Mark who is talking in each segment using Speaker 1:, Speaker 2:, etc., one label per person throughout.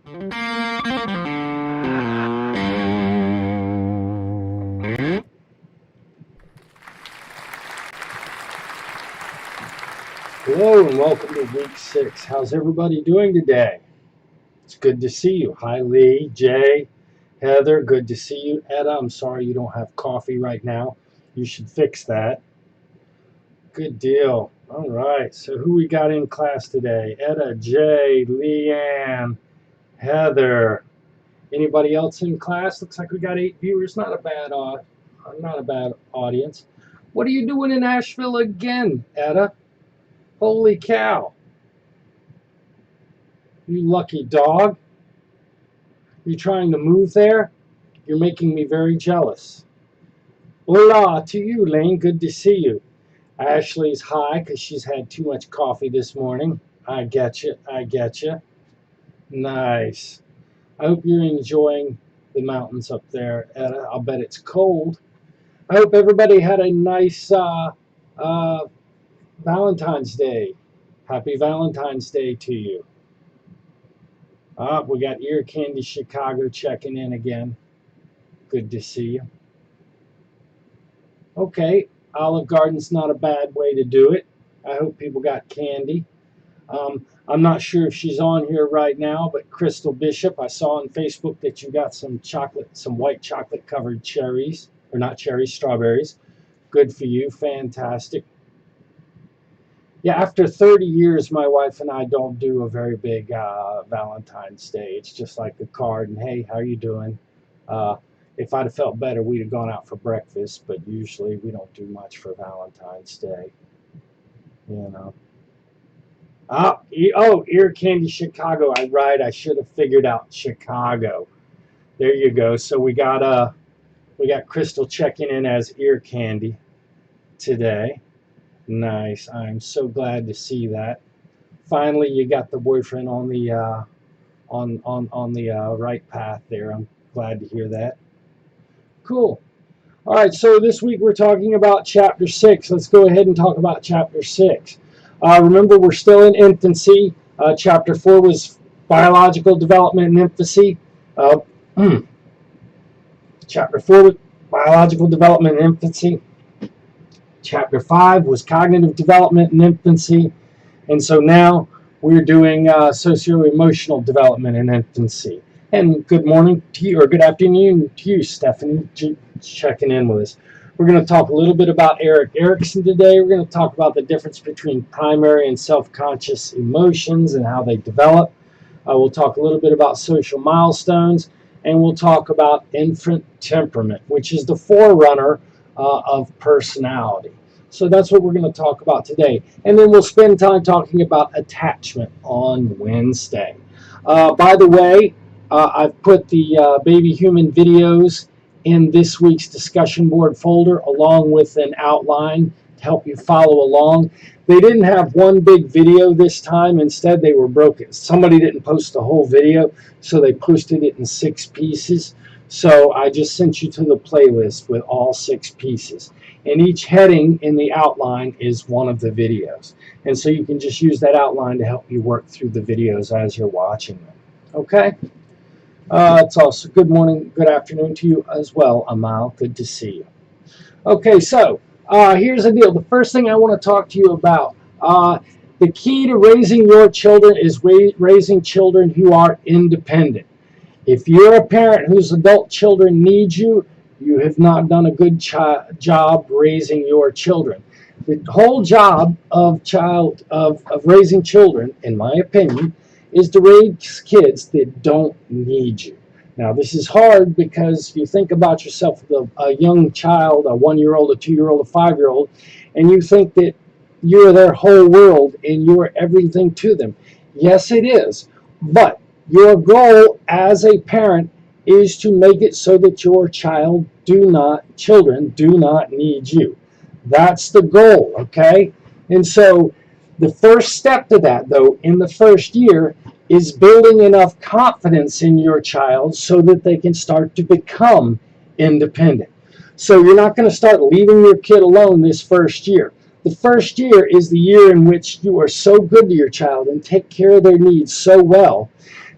Speaker 1: Hello and welcome to week 6. How's everybody doing today? It's good to see you. Hi Lee, Jay, Heather, good to see you. Etta, I'm sorry you don't have coffee right now. You should fix that. Good deal. All right, so who we got in class today? Etta, Jay, Leanne, Heather. Anybody else in class? Looks like we got 8 viewers. Not a bad audience. What are you doing in Asheville again, Etta? Holy cow. You lucky dog. You trying to move there? You're making me very jealous. Hola to you, Lane. Good to see you. Ashley's high because she's had too much coffee this morning. I get you. I get you. Nice. I hope you're enjoying the mountains up there, Etta. I'll bet it's cold. I hope everybody had a nice Valentine's Day. Happy Valentine's Day to you. We got Ear Candy Chicago checking in again. Good to see you. Okay, Olive Garden's not a bad way to do it. I hope people got candy. I'm not sure if she's on here right now, but Crystal Bishop, I saw on Facebook that you got some white chocolate covered cherries, or not cherries, strawberries. Good for you, fantastic. Yeah, after 30 years, my wife and I don't do a very big Valentine's Day. It's just like a card and, hey, how you doing? If I'd have felt better, we'd have gone out for breakfast, but usually we don't do much for Valentine's Day, you know. Ear Candy Chicago. I should have figured out Chicago. There you go. So we got Crystal checking in as Ear Candy today. Nice. I'm so glad to see that. Finally, you got the boyfriend on the right path there. I'm glad to hear that. Cool. All right. So this week we're talking about Chapter 6. Let's go ahead and talk about Chapter 6. Remember, we're still in infancy. Chapter 4 was biological development and infancy. Chapter 4 was biological development and infancy. Chapter 5 was cognitive development and infancy. And so now we're doing socio-emotional development and infancy. And good morning to you, or good afternoon to you, Stephanie, checking in with us. We're going to talk a little bit about Erik Erikson today. We're going to talk about the difference between primary and self-conscious emotions and how they develop. We'll talk a little bit about social milestones, and we'll talk about infant temperament, which is the forerunner of personality. So that's what we're going to talk about today. And then we'll spend time talking about attachment on Wednesday. By the way, I've put the baby human videos in this week's discussion board folder along with an outline to help you follow along. They didn't have one big video this time. Instead, they were broken. Somebody didn't post the whole video, so they posted it in 6 pieces. So I just sent you to the playlist with all 6 pieces. And each heading in the outline is one of the videos. And so you can just use that outline to help you work through the videos as you're watching them. Okay? It's also good morning, good afternoon to you as well, Amal. Good to see you. Okay, so here's the deal. The first thing I want to talk to you about, the key to raising your children is raising children who are independent. If you're a parent whose adult children need you, you have not done a good job raising your children. The whole job of raising children, in my opinion, is to raise kids that don't need you. Now, this is hard because you think about yourself with a young child, a 1-year-old, a 2-year-old, a 5-year-old, and you think that you're their whole world and you're everything to them. Yes, it is. But your goal as a parent is to make it so that your children do not need you. That's the goal, okay? And so the first step to that, though, in the first year, is building enough confidence in your child so that they can start to become independent. So you're not going to start leaving your kid alone this first year. The first year is the year in which you are so good to your child and take care of their needs so well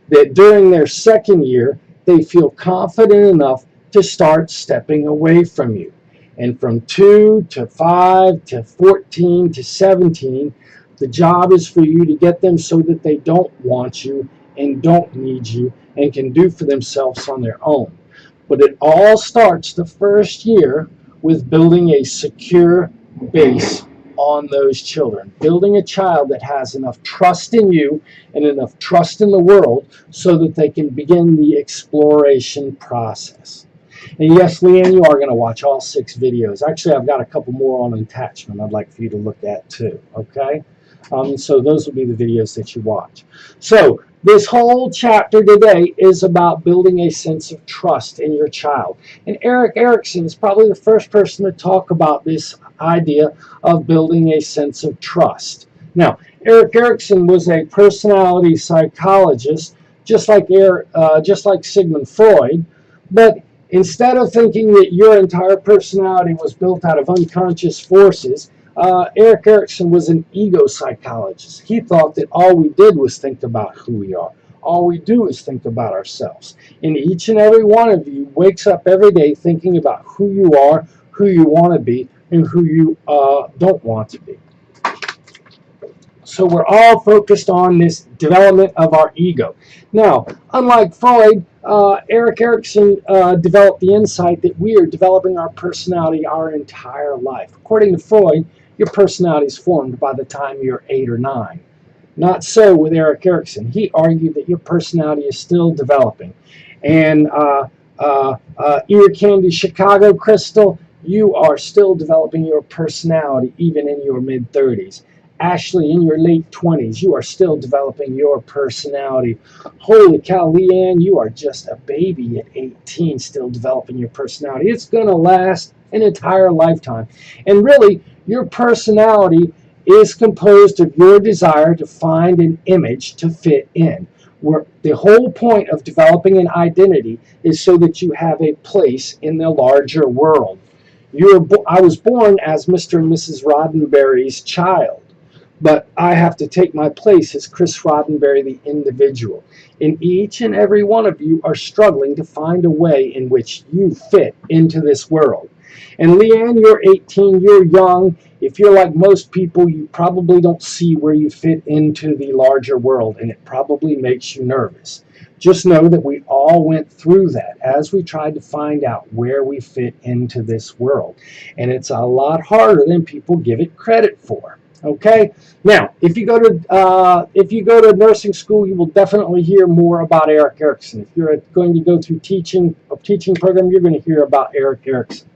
Speaker 1: that during their second year, they feel confident enough to start stepping away from you. And from 2 to 5 to 14 to 17, the job is for you to get them so that they don't want you and don't need you and can do for themselves on their own. But it all starts the first year with building a secure base on those children, building a child that has enough trust in you and enough trust in the world so that they can begin the exploration process. And yes, Leanne, you are going to watch all 6 videos. Actually, I've got a couple more on attachment I'd like for you to look at too, okay? So those will be the videos that you watch. So this whole chapter today is about building a sense of trust in your child. And Erik Erikson is probably the first person to talk about this idea of building a sense of trust. Now, Erik Erikson was a personality psychologist, just like Sigmund Freud, but instead of thinking that your entire personality was built out of unconscious forces, Erik Erikson was an ego psychologist. He thought that all we did was think about who we are. All we do is think about ourselves. And each and every one of you wakes up every day thinking about who you are, who you want to be, and who you don't want to be. So we're all focused on this development of our ego. Now, unlike Freud, Erik Erikson developed the insight that we are developing our personality our entire life. According to Freud, your personality is formed by the time you're 8 or 9. Not so with Erik Erikson. He argued that your personality is still developing. And ear candy Chicago Crystal, you are still developing your personality even in your mid-30s. Ashley, in your late 20s, you are still developing your personality. Holy cow, Leanne, you are just a baby at 18, still developing your personality. It's going to last an entire lifetime. And really, your personality is composed of your desire to find an image to fit in. Where the whole point of developing an identity is so that you have a place in the larger world. I was born as Mr. and Mrs. Roddenberry's child, but I have to take my place as Chris Roddenberry, the individual. And each and every one of you are struggling to find a way in which you fit into this world. And Leanne, you're 18, you're young. If you're like most people, you probably don't see where you fit into the larger world, and it probably makes you nervous. Just know that we all went through that as we tried to find out where we fit into this world. And it's a lot harder than people give it credit for. Okay. Now, if you go to nursing school, you will definitely hear more about Erik Erikson. If you're going to go through a teaching program, you're going to hear about Erik Erikson.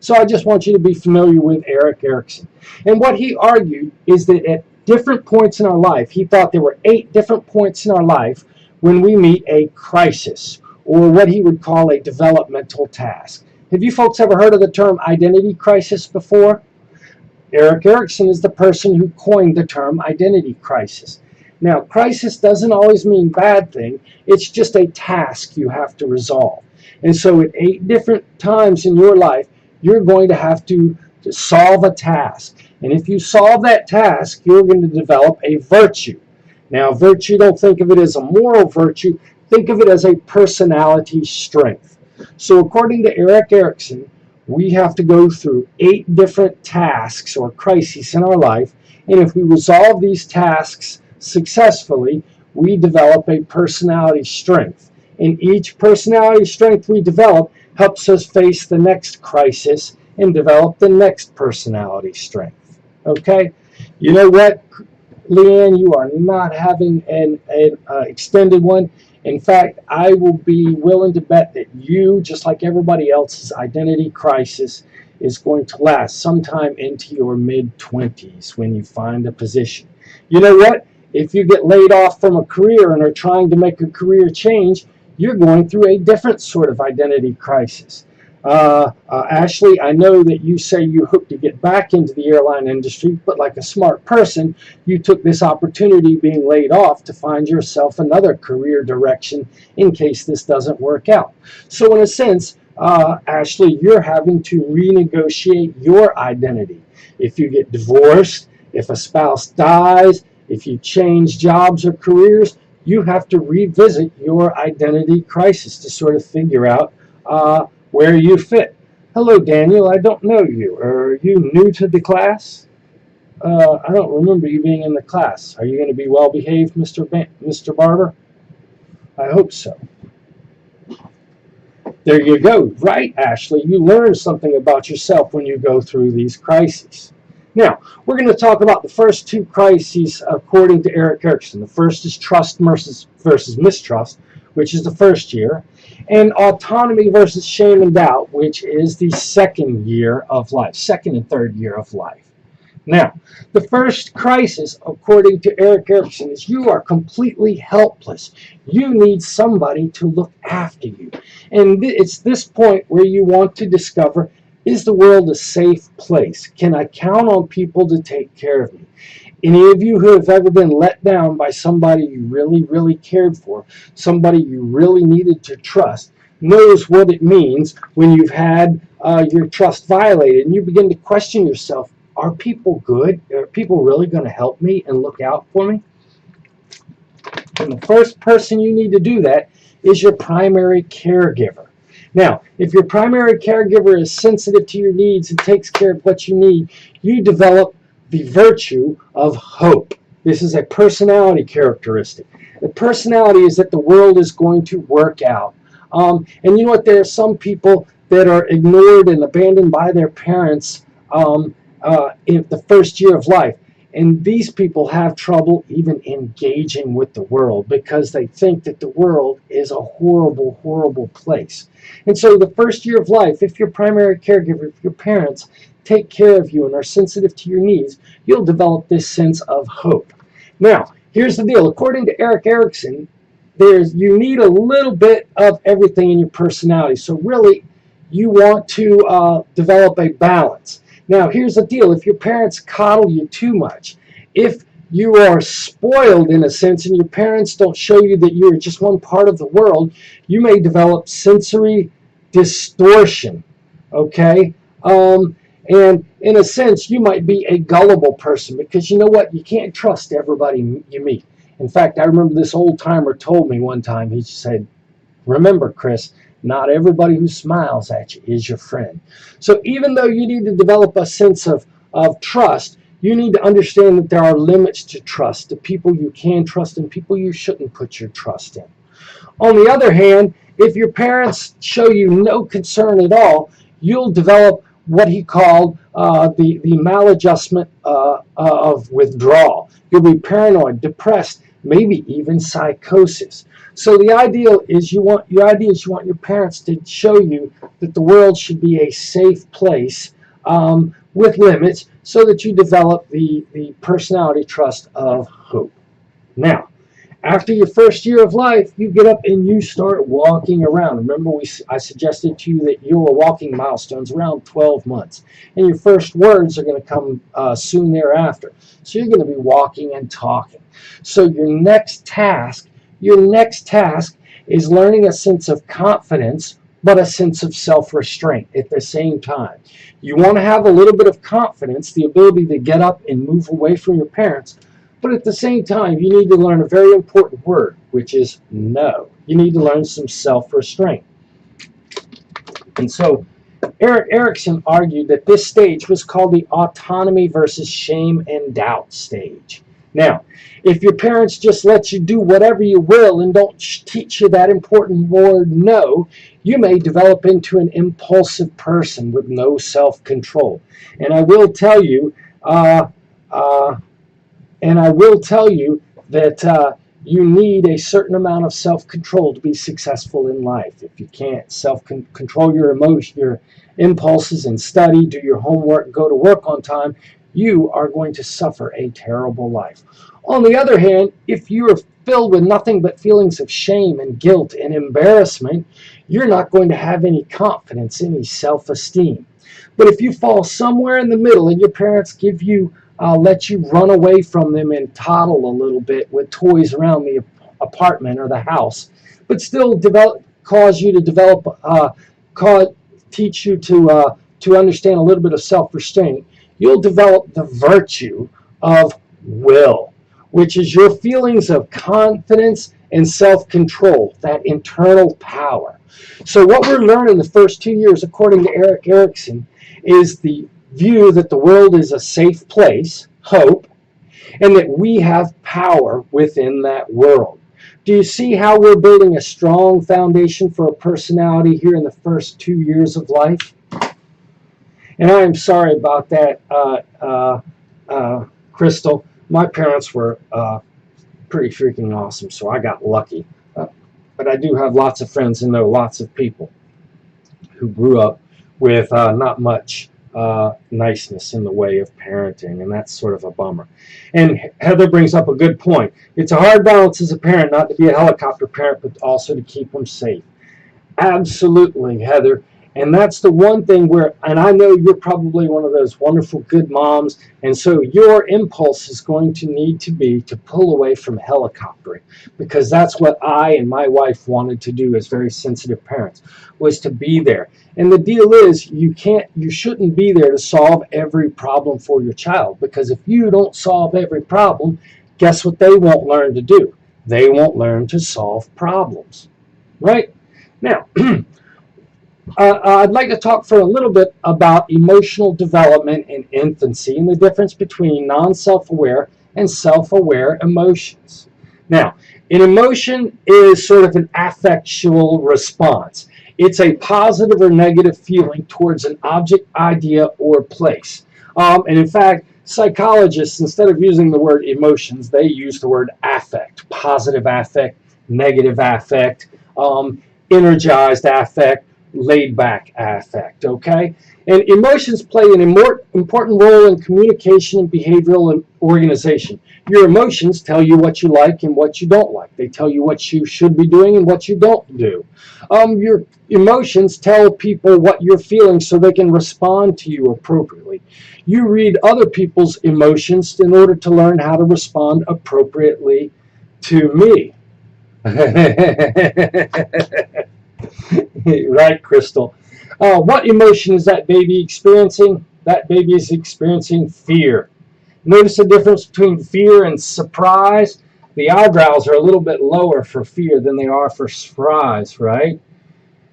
Speaker 1: So I just want you to be familiar with Erik Erikson. And what he argued is that at different points in our life, he thought there were 8 different points in our life when we meet a crisis, or what he would call a developmental task. Have you folks ever heard of the term identity crisis before? Erik Erikson is the person who coined the term identity crisis. Now, crisis doesn't always mean bad thing. It's just a task you have to resolve. And so at 8 different times in your life, you're going to have to solve a task. And if you solve that task, you're going to develop a virtue. Now, virtue, don't think of it as a moral virtue. Think of it as a personality strength. So according to Erik Erikson, we have to go through 8 different tasks or crises in our life. And if we resolve these tasks successfully, we develop a personality strength. And each personality strength we develop helps us face the next crisis and develop the next personality strength. Okay? You know what, Leanne, you are not having an extended one. In fact, I will be willing to bet that you, just like everybody else's identity crisis, is going to last sometime into your mid-20s when you find a position. You know what? If you get laid off from a career and are trying to make a career change, you're going through a different sort of identity crisis. Ashley, I know that you say you hope to get back into the airline industry, but like a smart person, you took this opportunity being laid off to find yourself another career direction in case this doesn't work out. So in a sense, Ashley, you're having to renegotiate your identity. If you get divorced, if a spouse dies, if you change jobs or careers, you have to revisit your identity crisis to sort of figure out where you fit. Hello, Daniel. I don't know you. Are you new to the class? I don't remember you being in the class. Are you going to be well behaved, Mr. Barber? I hope so. There you go. Right, Ashley. You learn something about yourself when you go through these crises. Now, we're going to talk about the first two crises according to Erik Erikson. The first is trust versus mistrust, which is the first year, and autonomy versus shame and doubt, which is the second year of life, second and third year of life. Now, the first crisis, according to Erik Erikson, is you are completely helpless. You need somebody to look after you. And it's this point where you want to discover, is the world a safe place? Can I count on people to take care of me? Any of you who have ever been let down by somebody you really, really cared for, somebody you really needed to trust, knows what it means when you've had your trust violated and you begin to question yourself, are people good? Are people really going to help me and look out for me? And the first person you need to do that is your primary caregiver. Now, if your primary caregiver is sensitive to your needs and takes care of what you need, you develop the virtue of hope. This is a personality characteristic. The personality is that the world is going to work out. And you know what? There are some people that are ignored and abandoned by their parents in the first year of life. And these people have trouble even engaging with the world because they think that the world is a horrible, horrible place. And so the first year of life, if your primary caregiver, if your parents take care of you and are sensitive to your needs, you'll develop this sense of hope. Now, here's the deal. According to Erik Erikson, you need a little bit of everything in your personality. So really, you want to develop a balance. Now, here's the deal. If your parents coddle you too much, if you are spoiled in a sense and your parents don't show you that you're just one part of the world, you may develop sensory distortion, okay? And in a sense, you might be a gullible person because you know what? You can't trust everybody you meet. In fact, I remember this old timer told me one time, he said, remember, Chris, not everybody who smiles at you is your friend. So even though you need to develop a sense of trust, you need to understand that there are limits to trust, the people you can trust and people you shouldn't put your trust in. On the other hand, if your parents show you no concern at all, you'll develop what he called the maladjustment of withdrawal. You'll be paranoid, depressed, maybe even psychosis. So the ideal is you want your parents to show you that the world should be a safe place with limits so that you develop the personality trust of hope. Now, after your first year of life, you get up and you start walking around. Remember, I suggested to you that your walking milestones around 12 months. And your first words are going to come soon thereafter. So you're going to be walking and talking. So your next task is learning a sense of confidence, but a sense of self-restraint at the same time. You want to have a little bit of confidence, the ability to get up and move away from your parents, but at the same time, you need to learn a very important word, which is no. You need to learn some self-restraint. And so Erik Erikson argued that this stage was called the autonomy versus shame and doubt stage. Now, if your parents just let you do whatever you will and don't teach you that important word no, you may develop into an impulsive person with no self-control. And I will tell you, that you need a certain amount of self-control to be successful in life. If you can't self-control your emotions, your impulses, and study, do your homework, go to work on time, you are going to suffer a terrible life. On the other hand, if you are filled with nothing but feelings of shame and guilt and embarrassment, you're not going to have any confidence, any self-esteem. But if you fall somewhere in the middle and your parents let you run away from them and toddle a little bit with toys around the apartment or the house, but still teach you to understand a little bit of self-restraint, you'll develop the virtue of will. which is your feelings of confidence and self-control, that internal power. So what we're learning the first 2 years, according to Erik Erikson, is the view that the world is a safe place, hope, and that we have power within that world. Do you see how we're building a strong foundation for a personality here in the first 2 years of life? And I am sorry about that, Crystal. My parents were pretty freaking awesome, so I got lucky. But I do have lots of friends and know lots of people who grew up with not much niceness in the way of parenting, and that's sort of a bummer. And Heather brings up a good point. It's a hard balance as a parent not to be a helicopter parent, but also to keep them safe. Absolutely, Heather. And that's the one thing where, and I know you're probably one of those wonderful good moms, and so your impulse is going to need to be to pull away from helicoptering, because that's what I and my wife wanted to do as very sensitive parents, was to be there. And the deal is, you shouldn't be there to solve every problem for your child, because if you don't solve every problem, guess what they won't learn to do? They won't learn to solve problems, right? Now, I'd like to talk for a little bit about emotional development in infancy and the difference between non-self-aware and self-aware emotions. Now, an emotion is sort of an affectual response. It's a positive or negative feeling towards an object, idea, or place. And in fact, psychologists, instead of using the word emotions, they use the word affect. Positive affect, negative affect, energized affect, laid back affect, okay? And emotions play an important role in communication and behavioral organization. Your emotions tell you what you like and what you don't like. They tell you what you should be doing and what you don't do. Your emotions tell people what you're feeling so they can respond to you appropriately. You read other people's emotions in order to learn how to respond appropriately to me. Right, Crystal. What emotion is that baby experiencing? That baby is experiencing fear. Notice the difference between fear and surprise. The eyebrows are a little bit lower for fear than they are for surprise, right?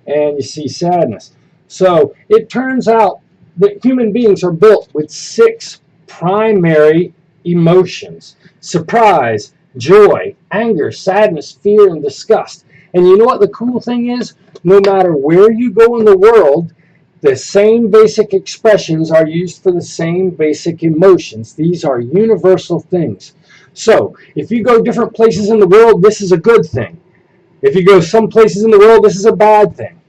Speaker 1: And you see sadness. So it turns out that human beings are built with 6 primary emotions: surprise, joy, anger, sadness, fear, and disgust. And you know what the cool thing is? No matter where you go in the world, the same basic expressions are used for the same basic emotions. These are universal things. So, if you go different places in the world, this is a good thing. If you go some places in the world, this is a bad thing.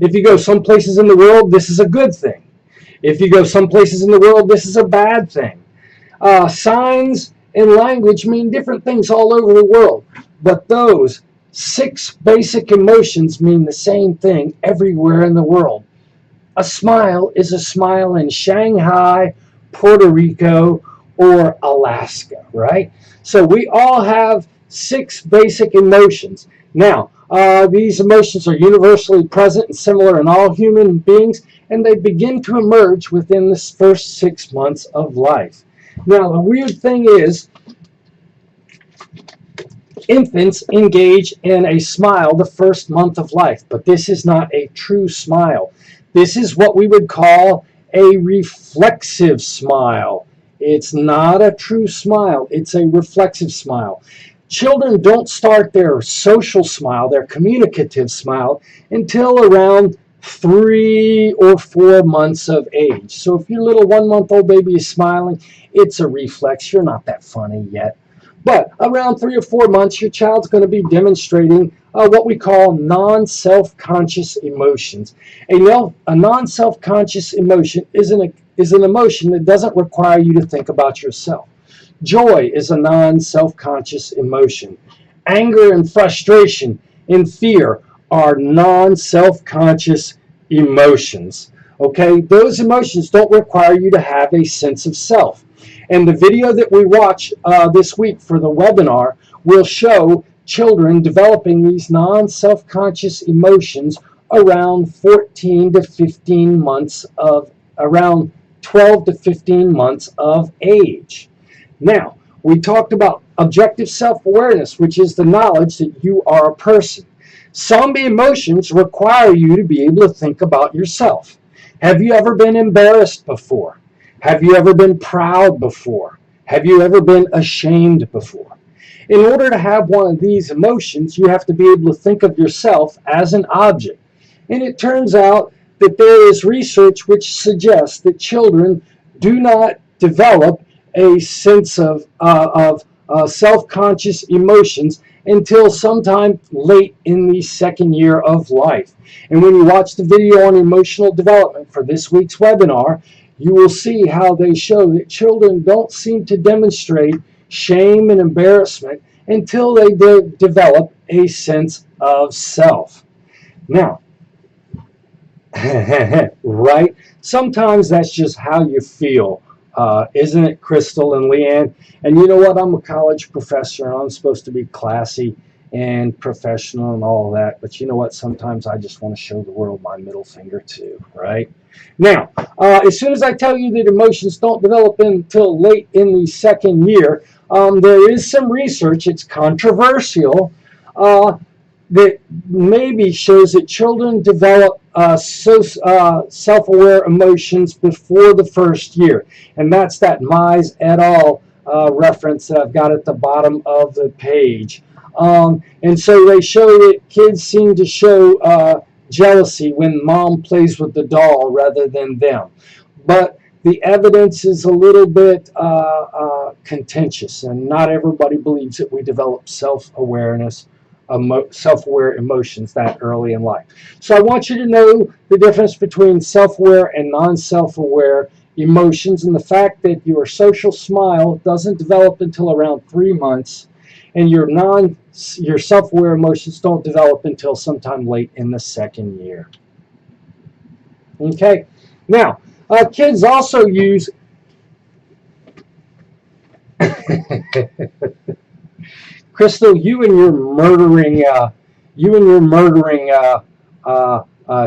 Speaker 1: If you go some places in the world, this is a good thing. If you go some places in the world, this is a bad thing. Signs and language mean different things all over the world, but those 6 basic emotions mean the same thing everywhere in the world. A smile is a smile in Shanghai, Puerto Rico, or Alaska, right? So we all have 6 basic emotions. Now, these emotions are universally present and similar in all human beings, and they begin to emerge within the first 6 months of life. Now, the weird thing is, infants engage in a smile the first month of life, but this is not a true smile. This is what we would call a reflexive smile. It's not a true smile. It's a reflexive smile. Children don't start their social smile, their communicative smile, until around 3 or 4 months of age. So if your little 1-month-old baby is smiling, it's a reflex. You're not that funny yet. But around 3 or 4 months, your child's going to be demonstrating what we call non-self-conscious emotions. A non-self-conscious emotion is an emotion that doesn't require you to think about yourself. Joy is a non-self-conscious emotion. Anger and frustration and fear are non-self-conscious emotions. Okay, those emotions don't require you to have a sense of self. And the video that we watch this week for the webinar will show children developing these non-self-conscious emotions around 14 to 15 months of, around 12 to 15 months of age. Now, we talked about objective self-awareness, which is the knowledge that you are a person. Some emotions require you to be able to think about yourself. Have you ever been embarrassed before? Have you ever been proud before? Have you ever been ashamed before? In order to have one of these emotions, you have to be able to think of yourself as an object. And it turns out that there is research which suggests that children do not develop a sense of self-conscious emotions until sometime late in the second year of life. And when you watch the video on emotional development for this week's webinar, you will see how they show that children don't seem to demonstrate shame and embarrassment until they develop a sense of self. Now, right? Sometimes that's just how you feel. Isn't it, Crystal and Leanne? And you know what? I'm a college professor. I'm supposed to be classy and professional and all that. But you know what? Sometimes I just want to show the world my middle finger too, right? Now, as soon as I tell you that emotions don't develop until late in the second year, there is some research, it's controversial, that maybe shows that children develop self-aware emotions before the first year. And that's that Mize et al. Reference that I've got at the bottom of the page. And so they show that kids seem to show jealousy when mom plays with the doll rather than them. But the evidence is a little bit contentious, and not everybody believes that we develop self-awareness, self-aware emotions that early in life. So I want you to know the difference between self-aware and non-self-aware emotions, and the fact that your social smile doesn't develop until around 3 months, and your self-aware emotions don't develop until sometime late in the second year. Okay, now kids also use Crystal, you and your murdering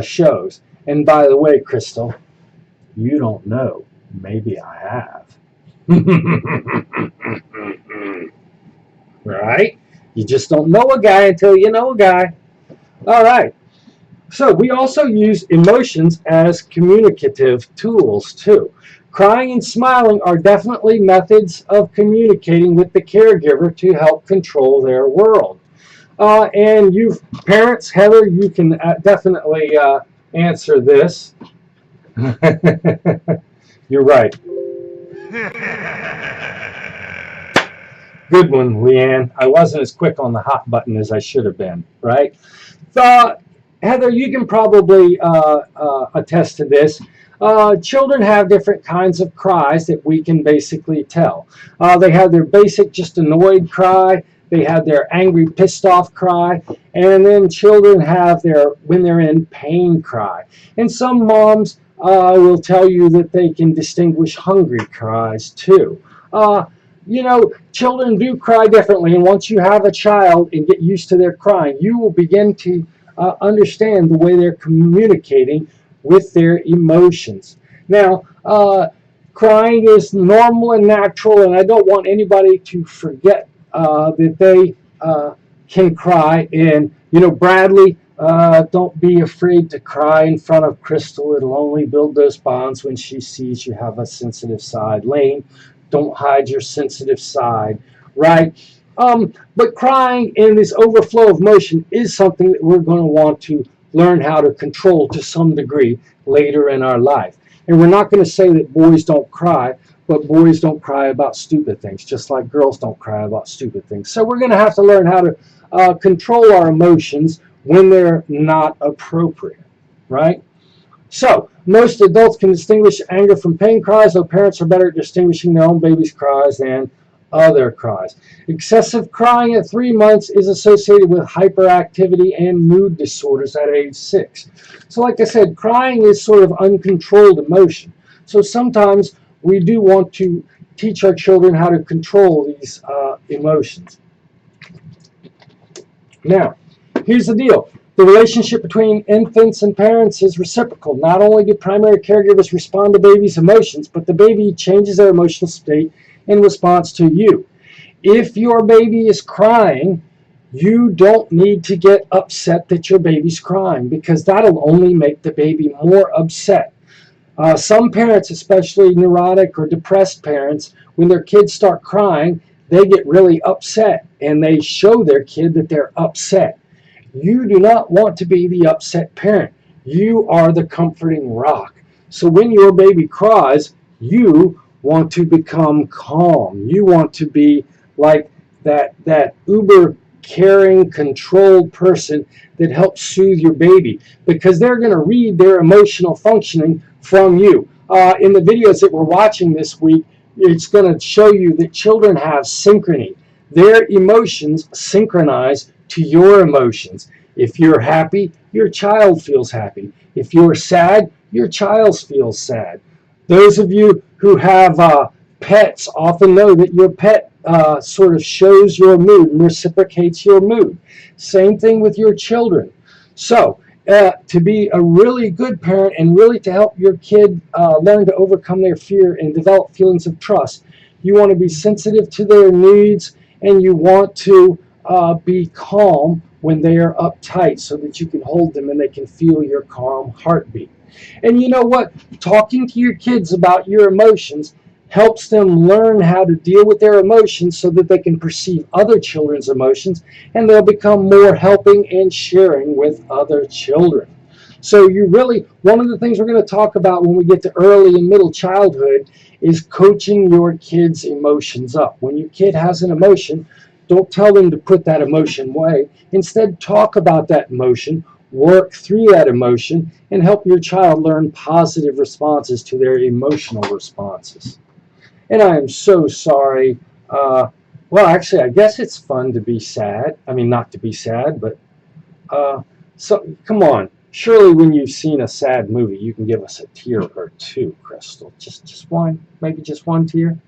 Speaker 1: shows. And by the way, Crystal, you don't know. Maybe I have. Right? You just don't know a guy until you know a guy. All right. So we also use emotions as communicative tools too. Crying and smiling are definitely methods of communicating with the caregiver to help control their world. And you parents, Heather, you can definitely answer this. You're right. Good one, Leanne. I wasn't as quick on the hot button as I should have been, right? Heather, you can probably attest to this. Children have different kinds of cries that we can basically tell. They have their basic just annoyed cry. They have their angry, pissed off cry. And then children have their, when they're in pain, cry. And some moms will tell you that they can distinguish hungry cries too. You know, children do cry differently. And once you have a child and get used to their crying, you will begin to understand the way they're communicating with their emotions. Now, crying is normal and natural, and I don't want anybody to forget that they can cry. And, you know, Bradley, don't be afraid to cry in front of Crystal. It'll only build those bonds when she sees you have a sensitive side. Lane, don't hide your sensitive side, right? But crying and this overflow of emotion is something that we're going to want to learn how to control to some degree later in our life. And we're not going to say that boys don't cry, but boys don't cry about stupid things, just like girls don't cry about stupid things. So we're going to have to learn how to control our emotions when they're not appropriate, right? So most adults can distinguish anger from pain cries, though parents are better at distinguishing their own baby's cries than other cries. Excessive crying at 3 months is associated with hyperactivity and mood disorders at age 6. So like I said, crying is sort of uncontrolled emotion. So sometimes we do want to teach our children how to control these emotions. Now, here's the deal. The relationship between infants and parents is reciprocal. Not only do primary caregivers respond to baby's emotions, but the baby changes their emotional state in response to you. If your baby is crying, you don't need to get upset that your baby's crying, because that'll only make the baby more upset. Some parents, especially neurotic or depressed parents, when their kids start crying, they get really upset and they show their kid that they're upset. You do not want to be the upset parent. You are the comforting rock. So when your baby cries, you want to become calm. You want to be like that uber caring, controlled person that helps soothe your baby, because they're going to read their emotional functioning from you. In the videos that we're watching this week, it's going to show you that children have synchrony. Their emotions synchronize to your emotions. If you're happy, your child feels happy. If you're sad, your child feels sad. Those of you who have pets often know that your pet sort of shows your mood and reciprocates your mood. Same thing with your children. So to be a really good parent and really to help your kid learn to overcome their fear and develop feelings of trust, you want to be sensitive to their needs, and you want to be calm when they are uptight, so that you can hold them and they can feel your calm heartbeat. And you know what? Talking to your kids about your emotions helps them learn how to deal with their emotions, so that they can perceive other children's emotions, and they'll become more helping and sharing with other children. So one of the things we're going to talk about when we get to early and middle childhood is coaching your kids' emotions up. When your kid has an emotion, don't tell them to put that emotion away. Instead, talk about that emotion, work through that emotion, and help your child learn positive responses to their emotional responses. And I am so sorry. Well, actually, I guess it's fun to be sad. I mean, not to be sad, but so come on. Surely when you've seen a sad movie, you can give us a tear or two, Crystal. Just one, maybe just one tear.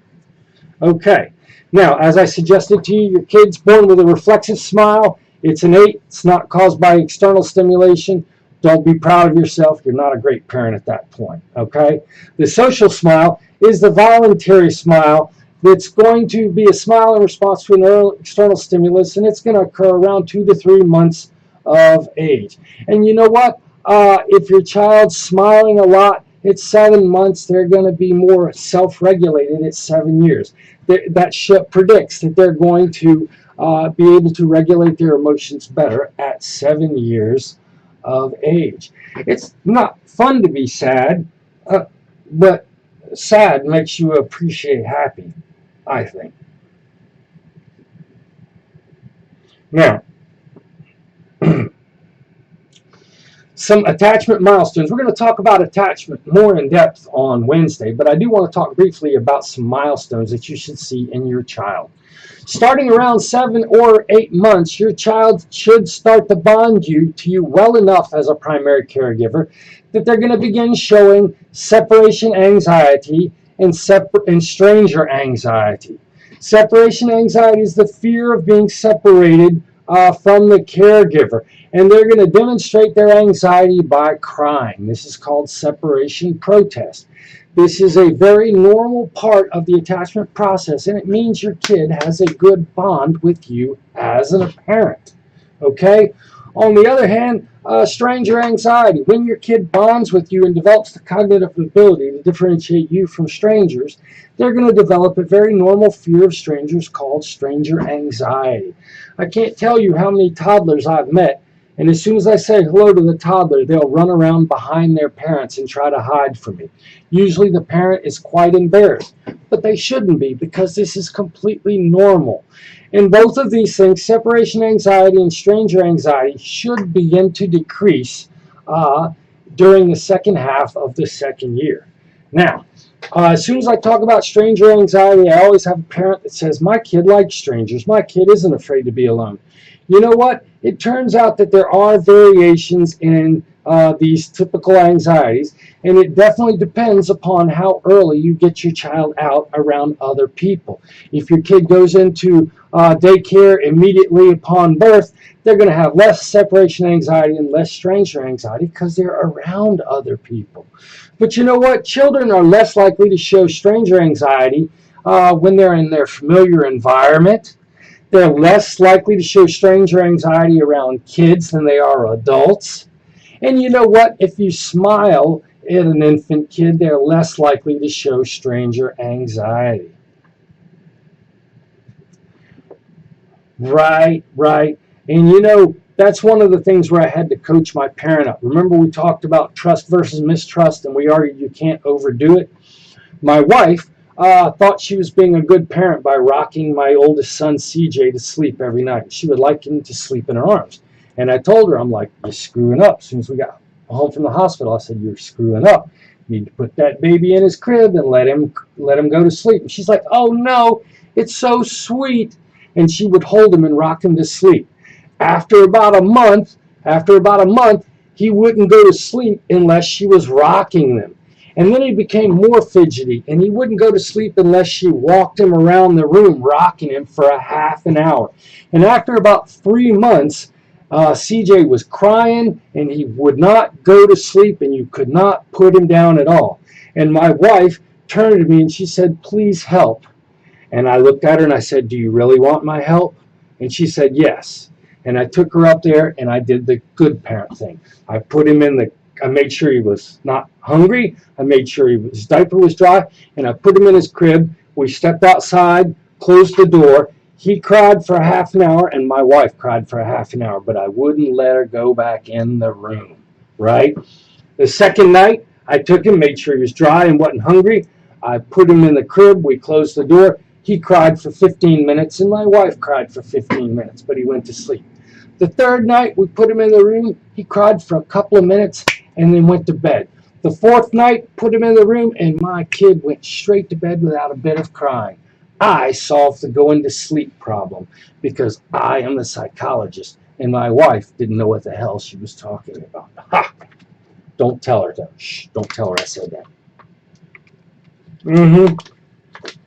Speaker 1: Okay. Now, as I suggested to you, your kid's born with a reflexive smile. It's innate. It's not caused by external stimulation. Don't be proud of yourself. You're not a great parent at that point, okay? The social smile is the voluntary smile that's going to be a smile in response to an external stimulus, and it's going to occur around 2 to 3 months of age. And you know what? If your child's smiling a lot at 7 months, they're going to be more self-regulated at 7 years. That predicts that they're going to be able to regulate their emotions better at 7 years of age. It's not fun to be sad, but sad makes you appreciate happy, I think. Now, some attachment milestones. We're going to talk about attachment more in depth on Wednesday, but I do want to talk briefly about some milestones that you should see in your child. Starting around 7 or 8 months, your child should start to bond to you well enough as a primary caregiver that they're going to begin showing separation anxiety and stranger anxiety. Separation anxiety is the fear of being separated from the caregiver, and they're going to demonstrate their anxiety by crying. This is called separation protest. This is a very normal part of the attachment process, and it means your kid has a good bond with you as a parent. Okay? On the other hand, stranger anxiety. When your kid bonds with you and develops the cognitive ability to differentiate you from strangers, they're going to develop a very normal fear of strangers called stranger anxiety. I can't tell you how many toddlers I've met, and as soon as I say hello to the toddler, they'll run around behind their parents and try to hide from me. Usually the parent is quite embarrassed, but they shouldn't be, because this is completely normal. And both of these things, separation anxiety and stranger anxiety, should begin to decrease during the second half of the second year. Now, as soon as I talk about stranger anxiety, I always have a parent that says, my kid likes strangers. My kid isn't afraid to be alone. You know what? It turns out that there are variations in these typical anxieties, and it definitely depends upon how early you get your child out around other people. If your kid goes into daycare immediately upon birth, they're going to have less separation anxiety and less stranger anxiety because they're around other people. But you know what? Children are less likely to show stranger anxiety when they're in their familiar environment. They're less likely to show stranger anxiety around kids than they are adults. And you know what? If you smile at an infant kid, they're less likely to show stranger anxiety. Right, right. And you know, that's one of the things where I had to coach my parent up. Remember, we talked about trust versus mistrust, and we argued you can't overdo it. My wife thought she was being a good parent by rocking my oldest son, CJ, to sleep every night. She would like him to sleep in her arms. And I told her, I'm like, you're screwing up. As soon as we got home from the hospital, I said, you're screwing up. You need to put that baby in his crib and let him go to sleep. And she's like, oh no, it's so sweet. And she would hold him and rock him to sleep. After about a month, he wouldn't go to sleep unless she was rocking them. And then he became more fidgety, and he wouldn't go to sleep unless she walked him around the room, rocking him for a half an hour. And after about 3 months, CJ was crying, and he would not go to sleep, and you could not put him down at all. And my wife turned to me, and she said, please help. And I looked at her, and I said, do you really want my help? And she said, yes. And I took her up there, and I did the good parent thing. I put him in the I made sure he was not hungry. I made sure his diaper was dry, and I put him in his crib. We stepped outside, closed the door. He cried for a half an hour, and my wife cried for a half an hour, but I wouldn't let her go back in the room, right? The second night, I took him, made sure he was dry and wasn't hungry. I put him in the crib. We closed the door. He cried for 15 minutes, and my wife cried for 15 minutes, but he went to sleep. The third night, we put him in the room. He cried for a couple of minutes and then went to bed. The fourth night, put him in the room, and my kid went straight to bed without a bit of crying. I solved the going to sleep problem because I am the psychologist, and my wife didn't know what the hell she was talking about. Ha! Don't tell her that. Shh, don't tell her I said that.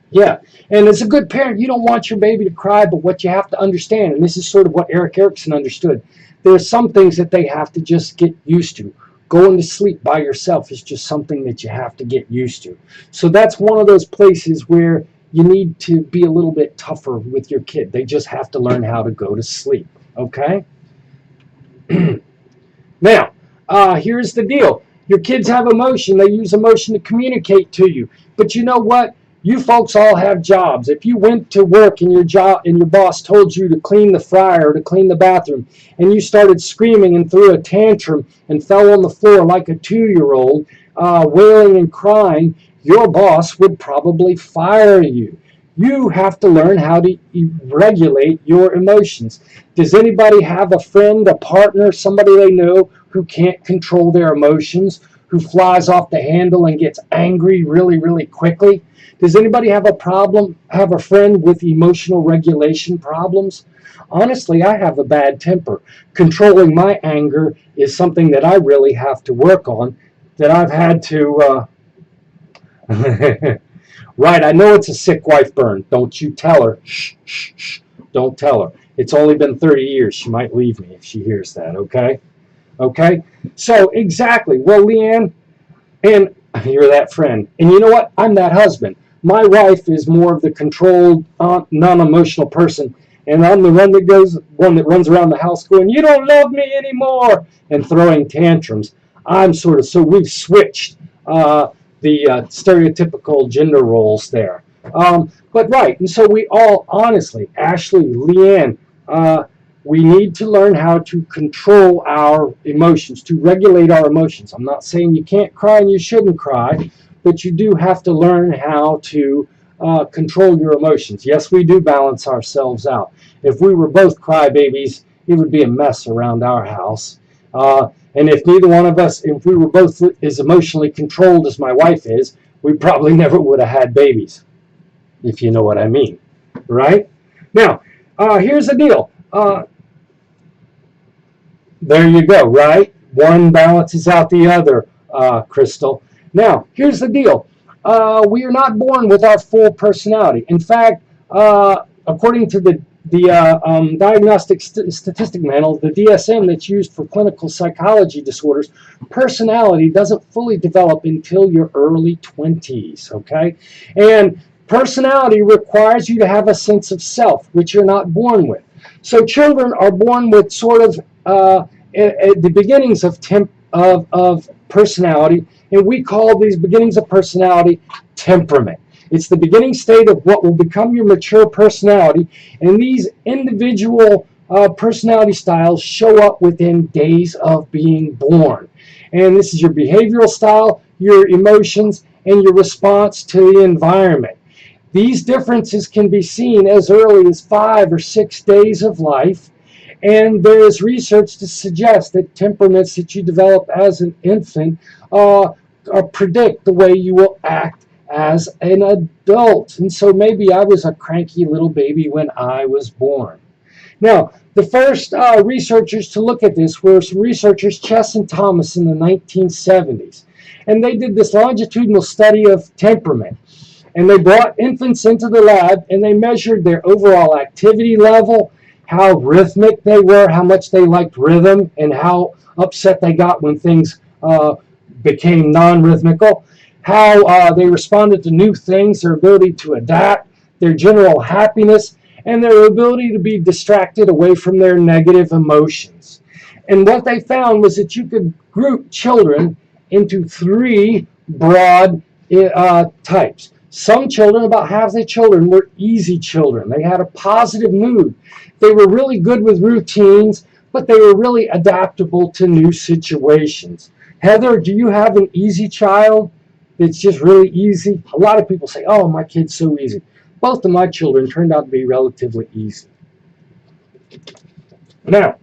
Speaker 1: Yeah, and as a good parent, you don't want your baby to cry, but what you have to understand, and this is sort of what Erik Erikson understood, there are some things that they have to just get used to. Going to sleep by yourself is just something that you have to get used to. So that's one of those places where you need to be a little bit tougher with your kid. They just have to learn how to go to sleep, okay? Now, here's the deal. Your kids have emotion. They use emotion to communicate to you. But you know what? You folks all have jobs. If you went to work and your boss told you to clean the fryer or to clean the bathroom, and you started screaming and threw a tantrum and fell on the floor like a 2-year-old, wailing and crying, your boss would probably fire you. You have to learn how to regulate your emotions. Does anybody have a friend, a partner, somebody they know who can't control their emotions, who flies off the handle and gets angry really, really quickly? Does anybody have a friend with emotional regulation problems? Honestly, I have a bad temper. Controlling my anger is something that I really have to work on, that I've had to... Right, I know it's a sick wife burn. Don't you tell her. Shh, shh, shh. Don't tell her. It's only been 30 years. She might leave me if she hears that, okay? Okay? So, exactly. Well, Leanne, and you're that friend. And you know what? I'm that husband. My wife is more of the controlled, non-emotional person, and I'm the one that runs around the house going, "You don't love me anymore," and throwing tantrums. So we've switched the stereotypical gender roles there. But right, and so we all, honestly, Ashley, Leanne, we need to learn how to control our emotions, to regulate our emotions. I'm not saying you can't cry and you shouldn't cry, but you do have to learn how to control your emotions. Yes, we do balance ourselves out. If we were both crybabies, it would be a mess around our house. And if neither one of us, if we were both as emotionally controlled as my wife is, we probably never would have had babies, if you know what I mean, right? Now, here's the deal. There you go, right? One balances out the other, Crystal. Now, here's the deal. We are not born with our full personality. In fact, according to the Diagnostic Statistic Manual, the DSM that's used for clinical psychology disorders, personality doesn't fully develop until your early 20s, okay? And Personality requires you to have a sense of self, which you're not born with. So children are born with sort of at the beginnings of personality, and we call these beginnings of personality temperament. It's the beginning state of what will become your mature personality, and these individual personality styles show up within days of being born. And this is your behavioral style, your emotions, and your response to the environment. These differences can be seen as early as 5 or 6 days of life, and there is research to suggest that temperaments that you develop as an infant predict the way you will act as an adult. And so maybe I was a cranky little baby when I was born. Now, the first researchers to look at this were some researchers, Chess and Thomas, in the 1970s. And they did this longitudinal study of temperament. And they brought infants into the lab and they measured their overall activity level, how rhythmic they were, how much they liked rhythm, and how upset they got when things became non-rhythmical, how they responded to new things, their ability to adapt, their general happiness, and their ability to be distracted away from their negative emotions. And what they found was that you could group children into 3 broad types. Some children, about half the children, were easy children. They had a positive mood. They were really good with routines, but they were really adaptable to new situations. Heather, do you have an easy child that's just really easy? A lot of people say, oh, my kid's so easy. Both of my children turned out to be relatively easy. Now,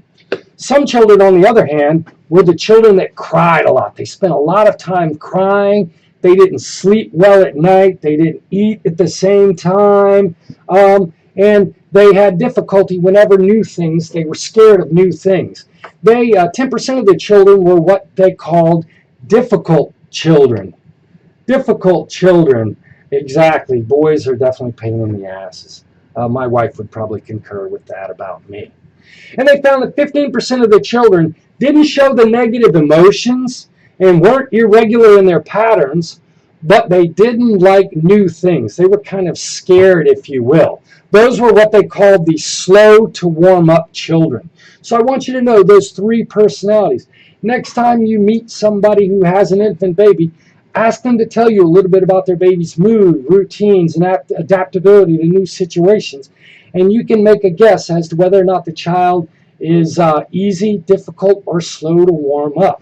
Speaker 1: some children, on the other hand, were the children that cried a lot. They spent a lot of time crying. They didn't sleep well at night. They didn't eat at the same time. And they had difficulty whenever new things. They were scared of new things. 10% of the children were what they called difficult children. Difficult children. Exactly. Boys are definitely pain in the asses. My wife would probably concur with that about me. And they found that 15% of the children didn't show the negative emotions and weren't irregular in their patterns, but they didn't like new things. They were kind of scared, if you will. Those were what they called the slow to warm up children. So I want you to know those 3 personalities. Next time you meet somebody who has an infant baby, ask them to tell you a little bit about their baby's mood, routines, and adaptability to new situations. And you can make a guess as to whether or not the child is easy, difficult, or slow to warm up.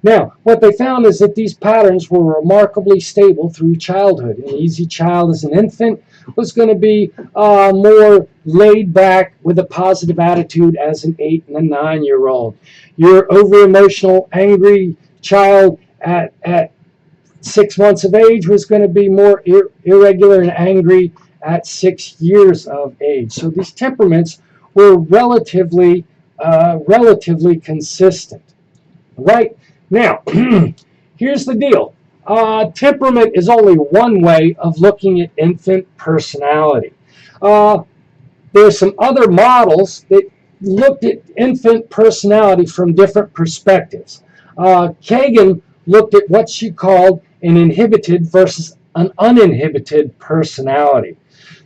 Speaker 1: Now, what they found is that these patterns were remarkably stable through childhood. An easy child as an infant was going to be more laid back with a positive attitude as an 8 and a 9-year-old. Your over-emotional, angry child at 6 months of age was going to be more irregular and angry at 6 years of age. So these temperaments were relatively consistent. Right? Now, here's the deal. Temperament is only one way of looking at infant personality. There's some other models that looked at infant personality from different perspectives. Kagan looked at what she called an inhibited versus an uninhibited personality.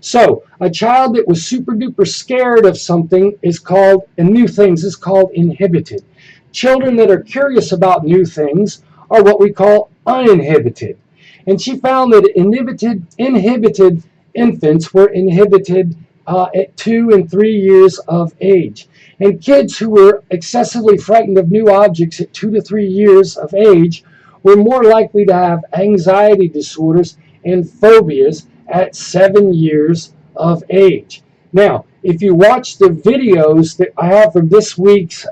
Speaker 1: So a child that was super duper scared of something is called, and new things is called inhibited. Children that are curious about new things are what we call uninhibited. And she found that inhibited infants were inhibited at 2 and 3 years of age. And kids who were excessively frightened of new objects at 2 to 3 years of age were more likely to have anxiety disorders and phobias at 7 years of age. Now, if you watch the videos that I have from this week's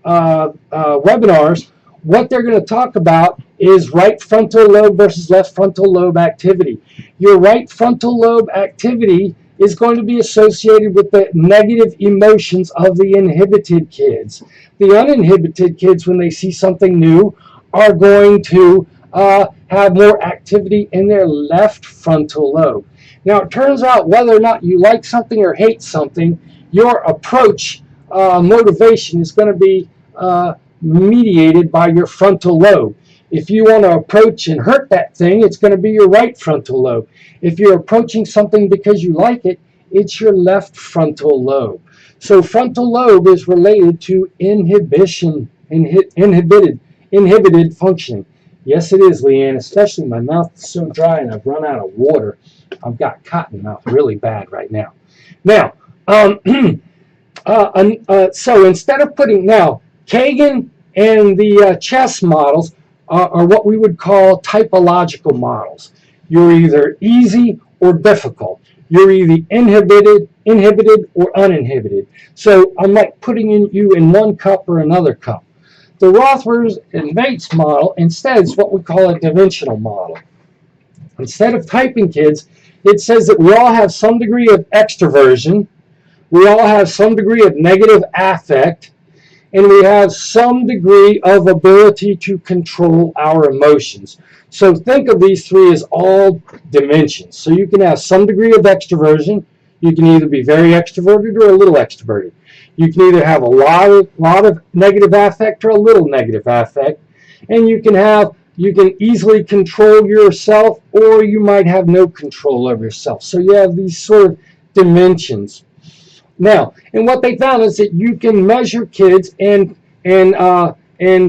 Speaker 1: webinars, what they're going to talk about is right frontal lobe versus left frontal lobe activity. Your right frontal lobe activity is going to be associated with the negative emotions of the inhibited kids. The uninhibited kids, when they see something new, are going to have more activity in their left frontal lobe. Now, it turns out whether or not you like something or hate something, your approach motivation is going to be mediated by your frontal lobe. If you want to approach and hurt that thing, it's going to be your right frontal lobe. If you're approaching something because you like it, it's your left frontal lobe. So frontal lobe is related to inhibition, inhibited functioning. Yes, it is, Leanne, especially my mouth is so dry and I've run out of water. I've got cotton mouth really bad right now. Now, so instead of putting, now, Kagan and the chess models are what we would call typological models. You're either easy or difficult. You're either inhibited or uninhibited. So I'm like putting you in one cup or another cup. The Rothbard and Bates model instead is what we call a dimensional model. Instead of typing kids, it says that we all have some degree of extroversion, we all have some degree of negative affect, and we have some degree of ability to control our emotions. So think of these three as all dimensions. So you can have some degree of extroversion. You can either be very extroverted or a little extroverted. You can either have a lot of negative affect or a little negative affect. And you can easily control yourself, or you might have no control over yourself. So you have these sort of dimensions. Now, and what they found is that you can measure kids and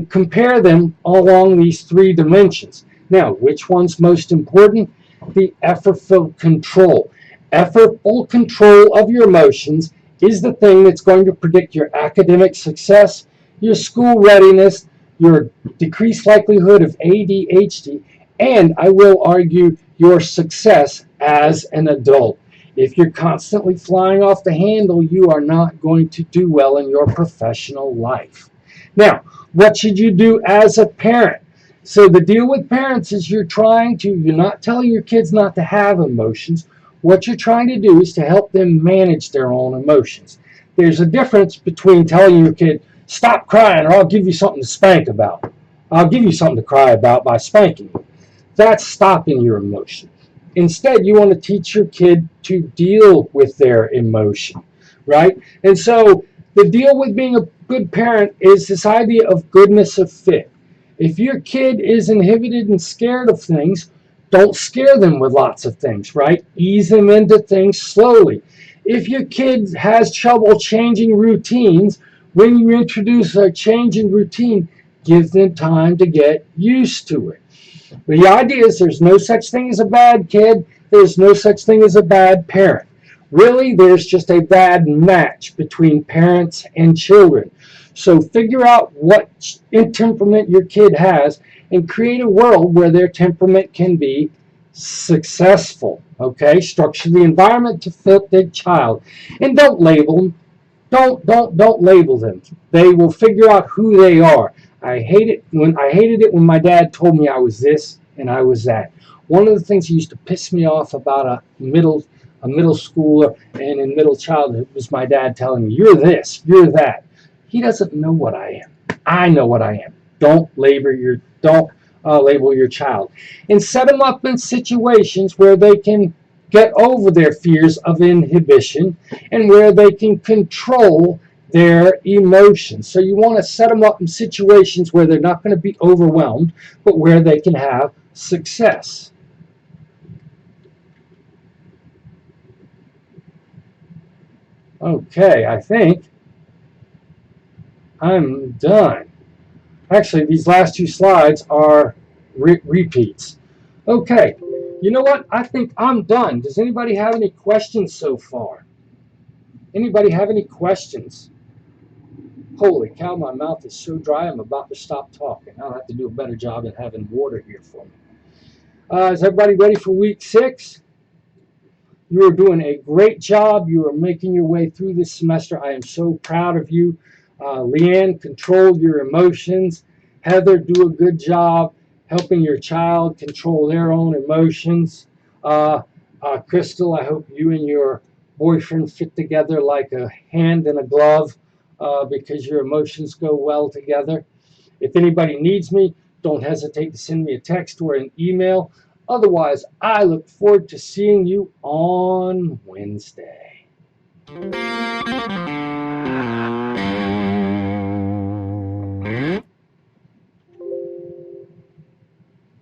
Speaker 1: compare them along these three dimensions. Now, which one's most important? The effortful control. Effortful control of your emotions is the thing that's going to predict your academic success, your school readiness, your decreased likelihood of ADHD, and I will argue your success as an adult. If you're constantly flying off the handle, you are not going to do well in your professional life. Now, what should you do as a parent? So the deal with parents is you're not telling your kids not to have emotions. What you're trying to do is to help them manage their own emotions. There's a difference between telling your kid, stop crying or I'll give you something to spank about. I'll give you something to cry about by spanking you. That's stopping your emotion. Instead, you want to teach your kid to deal with their emotion, right? And so the deal with being a good parent is this idea of goodness of fit. If your kid is inhibited and scared of things, don't scare them with lots of things, right? Ease them into things slowly. If your kid has trouble changing routines, when you introduce a change in routine, give them time to get used to it. The idea is there's no such thing as a bad kid. There's no such thing as a bad parent. Really, there's just a bad match between parents and children. So figure out what temperament your kid has and create a world where their temperament can be successful. Okay? Structure the environment to fit the child. And don't label them. Don't label them. They will figure out who they are. I hated it when my dad told me I was this and I was that. One of the things that used to piss me off about a middle schooler and in middle childhood was my dad telling me, you're this, you're that. He doesn't know what I am. I know what I am. Don't label your child. And set them up in situations where they can get over their fears of inhibition and where they can control their emotions. So you want to set them up in situations where they're not going to be overwhelmed, but where they can have success. Okay, I think I'm done. Actually, these last two slides are repeats. Okay, you know what? I think I'm done. Does anybody have any questions so far? Anybody have any questions? Holy cow, my mouth is so dry, I'm about to stop talking. I'll have to do a better job at having water here for me. Is everybody ready for week 6? You are doing a great job. You are making your way through this semester. I am so proud of you. Leanne, control your emotions. Heather, do a good job helping your child control their own emotions. Crystal, I hope you and your boyfriend fit together like a hand and a glove because your emotions go well together. If anybody needs me, don't hesitate to send me a text or an email. Otherwise, I look forward to seeing you on Wednesday.